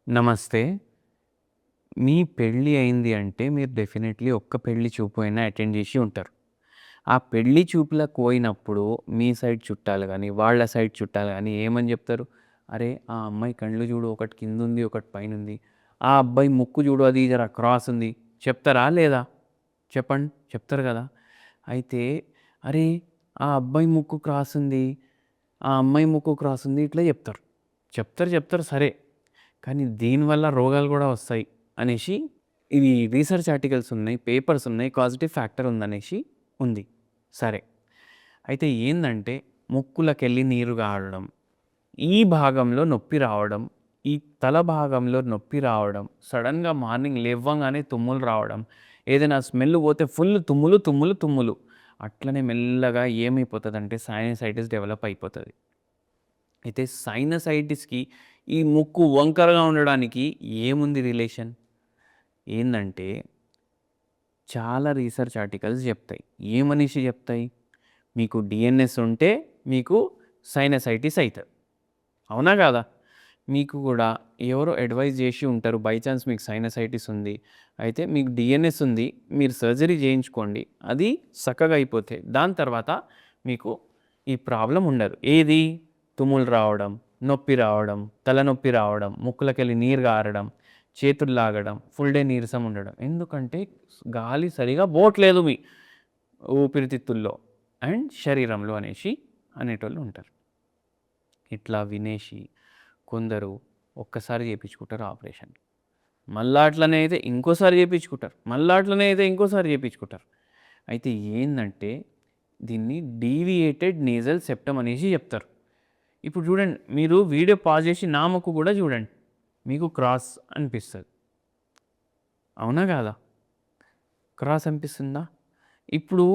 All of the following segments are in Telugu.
నమస్తే. మీ పెళ్లి అయింది అంటే మీరు డెఫినెట్‌లీ ఒక్క పెళ్లి చూపు అయినా అటెండ్ జేసి ఉంటారు. ఆ పెళ్లి చూపులకు పోయినప్పుడు మీ సైడ్ చుట్టాలు గాని, వాళ్ళ సైడ్ చుట్టాలు గాని ఏమని జెప్తారు? "అరే! ఆ అమ్మాయి కళ్ళు జూడు ఒకటి కిందుంది, ఒకటి పైనుంది. ఆ అబ్బాయి ముక్కు జూడు అది జర క్రాస్ ఉంది." చెప్తారా? లేదా? చెప్పండి. చెప్తారు గదా! అయితే "అరే! ఆ అబ్బాయి ముక్కు క్రాస్ ఉంది. ఆ అమ్మాయి ముక్కు క్రాస్ ఉంది." ఇట్లా జెప్తారు. చెప్తారు సరే. కానీ దీనివల్ల రోగాలు గూడా వస్తాయి అనేసి ఇవి రీసెర్చ్ ఆర్టికల్స్ ఉన్నాయి, పేపర్స్ ఉన్నాయి, కాజిటివ్ ఫ్యాక్టర్ ఉందనేసి ఉంది. సరే. అయితే ఏందంటే ముక్కులకెళ్ళి నీరు గారడం, ఈ భాగంలో నొప్పి రావడం, ఈ తల భాగంలో నొప్పి రావడం, సడెన్‌గా మార్నింగ్ లెవ్వంగానే తుమ్ములు రావడం, ఏదైనా స్మెల్ పోతే ఫుల్ తుమ్ములు. అట్లనే మెల్లగా ఏమైపోతదంటే సైనసైటిస్ డెవలప్ అయిపోతది. అయితే సైనసైటిస్‌కి ఈ ముక్కు వంకరగా ఉండడానికి ఏముంది రిలేషన్? ఏందంటే చాలా రీసెర్చ్ ఆర్టికల్స్ జెప్తాయి. ఏమనేసి జెప్తాయి? మీకు డీఎన్ఎస్ ఉంటే మీకు సైనసైటిస్ అయితది. అవునా గాదా? మీకు గూడా ఎవరో అడ్వైస్ జేసి ఉంటారు. బై చాన్స్ మీకు సైనసైటిస్ ఉంది. అయితే మీకు డీఎన్ఎస్ ఉంది. మీరు సర్జరీ జేయించుకోండి. అది సక్కగా అయిపోతే దాని తర్వాత మీకు ఈ ప్రాబ్లమ్ ఉండదు. ఏది? తుమ్ములు రావడం, నొప్పి రావడం, తలనొప్పి రావడం, ముక్కులకెళ్ళి నీరు గారడం, చేతులు లాగడం, ఫుల్ డే నీరసం ఉండడం. ఎందుకంటే గాలి సరిగా పోవట్లేదు మీ ఊపిరితిత్తుల్లో అండ్ శరీరంలో అనేసి అనేటోళ్ళు ఉంటారు. ఇట్లా వినేసి కొందరు ఒక్కసారి చేపించుకుంటారు ఆపరేషన్. మళ్ళా అట్లనే అయితే ఇంకోసారి చేపించుకుంటారు. మళ్ళా అట్లనే అయితే ఇంకోసారి చేపించుకుంటారు. అయితే ఏందంటే దీన్ని డీవియేటెడ్ నేజల్ సెప్టమ్ అనేసి చెప్తారు. ఇప్పుడు చూడండి మీరు వీడియో పాజ్ చేసి నా ముక్కు కూడా చూడండి. మీకు క్రాస్ అనిపిస్తది. అవునా కాదా? క్రాస్ అనిపిస్తుందా? ఇప్పుడు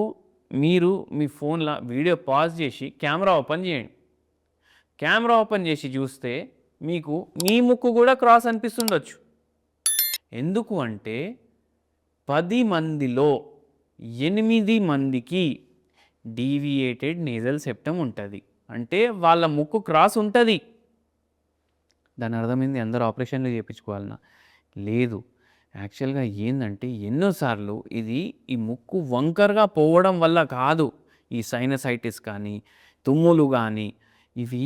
మీరు మీ ఫోన్‌ల వీడియో పాజ్ చేసి కెమెరా ఓపెన్ చేయండి. కెమెరా ఓపెన్ చేసి చూస్తే మీకు మీ ముక్కు కూడా క్రాస్ అనిపిస్తుండొచ్చు. ఎందుకు అంటే 10 మందిలో 8 మందికి డీవియేటెడ్ నేజల్ సెప్టమ్ ఉంటది. అంటే వాళ్ళ ముక్కు క్రాస్ ఉంటది. దాని అర్థమైంది అందరూ ఆపరేషన్‌లు చేపించుకోవాలనా? లేదు. యాక్చువల్‌గా ఏందంటే ఎన్నో సార్లు ఇది ఈ ముక్కు వంకరగా పోవడం వల్ల కాదు. ఈ సైనసైటిస్ కానీ, తుమ్ములు గానీ ఇవి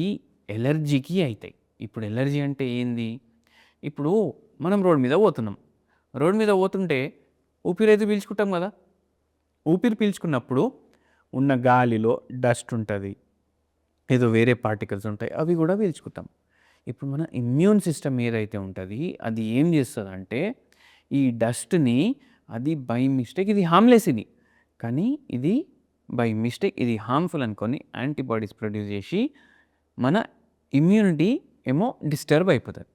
ఎలర్జీకి అయితాయి. ఇప్పుడు ఎలర్జీ అంటే ఏంది? ఇప్పుడు మనం రోడ్ మీద పోతున్నాం. రోడ్ మీద పోతుంటే ఊపిరైతే పీల్చుకుంటాం గదా! ఊపిరి పీల్చుకున్నప్పుడు ఉన్న గాలిలో డస్ట్ ఉంటది. ఏదో వేరే పార్టికల్స్ ఉంటాయి. అవి గూడా పీల్చుకుంటాం. ఇప్పుడు మన ఇమ్యూన్ సిస్టమ్ ఏదైతే ఉంటది, అది ఏం జేస్తదంటే, ఈ డస్ట్‌ని అది బై మిస్టేక్ ఇది హార్మ్‌లెస్ ఇది. కానీ ఇది బై మిస్టేక్ ఇది హార్మ్‌ఫుల్ అనుకోని యాంటీబాడీస్ ప్రొడ్యూస్ జేసి, మన ఇమ్యూనిటీ ఏమో డిస్టర్బ్ అయిపోతది.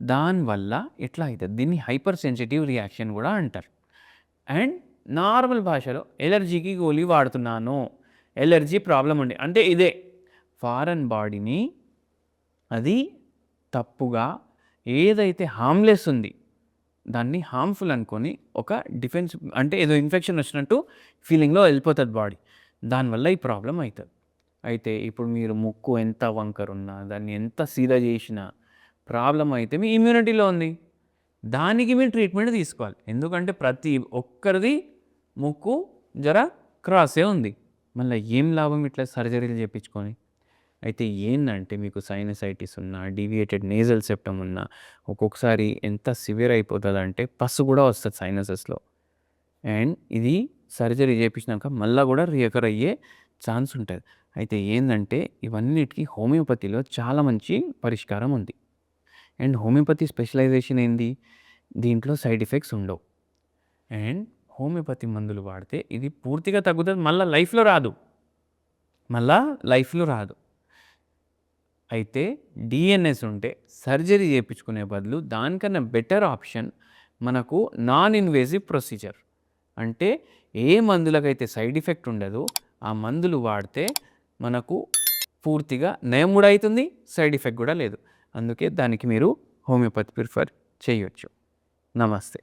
దానివల్ల ఎట్లా అయితది? దీన్ని హైపర్ సెన్సిటివ్ రియాక్షన్ గూడా అంటారు. అండ్ నార్మల్ భాషలో ఎలర్జీకి గోళీ వాడుతున్నాను. ఎలర్జీ ప్రాబ్లమ్ ఉండే అంటే ఇదే ఫారెన్ బాడీని అది తప్పుగా ఏదైతే హార్మ్‌లెస్ ఉంది. దాన్ని హార్మ్‌ఫుల్ అనుకోని ఒక డిఫెన్స్ అంటే ఏదో ఇన్ఫెక్షన్ వచ్చినట్టు ఫీలింగ్‌లో ఎళ్ళిపోతది బాడీ. దానివల్ల ఈ ప్రాబ్లమ్ అయితది. అయితే ఇప్పుడు మీరు ముక్కు ఎంత వంకరున్నా, దాన్ని ఎంత సీదా చేసినా ప్రాబ్లమ్ అయితే మీ ఇమ్యూనిటీలో ఉంది. దానికి మీరు ట్రీట్మెంట్ తీసుకోవాలి. ఎందుకంటే ప్రతి ఒక్కరిది ముక్కు జర క్రాసే ఉంది. మళ్ళా ఏం లాభం ఇట్లా సర్జరీలు చేపించుకొని? అయితే ఏందంటే మీకు సైనసైటిస్ ఉన్నా, డీవియేటెడ్ నేజల్ సెప్టమ్ ఉన్నా, ఒక్కొక్కసారి ఎంత సివియర్ అయిపోతదంటే పస్సు గూడా వస్తది సైనసెస్‌లో. అండ్ ఇది సర్జరీ చేపించినాక మళ్ళా గూడా రీఅకర్ అయ్యే ఛాన్స్ ఉంటది. అయితే ఏందంటే ఇవన్నిటికి హోమియోపతిలో చాలా మంచి పరిష్కారం ఉంది. అండ్ హోమియోపతి స్పెషలైజేషన్ ఏంది? దీంట్లో సైడ్ ఎఫెక్ట్స్ ఉండవు. అండ్ హోమియోపతి మందులు వాడితే ఇది పూర్తిగా తగ్గుతది. మళ్ళా లైఫ్‌లో రాదు. అయితే డీఎన్ఎస్ ఉంటే సర్జరీ చేపించుకునే బదులు దానికన్నా బెటర్ ఆప్షన్ మనకు నాన్ ఇన్వేజివ్ ప్రొసీజర్. అంటే ఏ మందులకైతే సైడ్ ఎఫెక్ట్ ఉండదో ఆ మందులు వాడితే మనకు పూర్తిగా నయం గూడా అయితుంది. సైడ్ ఎఫెక్ట్ గూడా లేదు. అందుకే దానికి మీరు హోమియోపతి ప్రిఫర్ చేయొచ్చు. నమస్తే.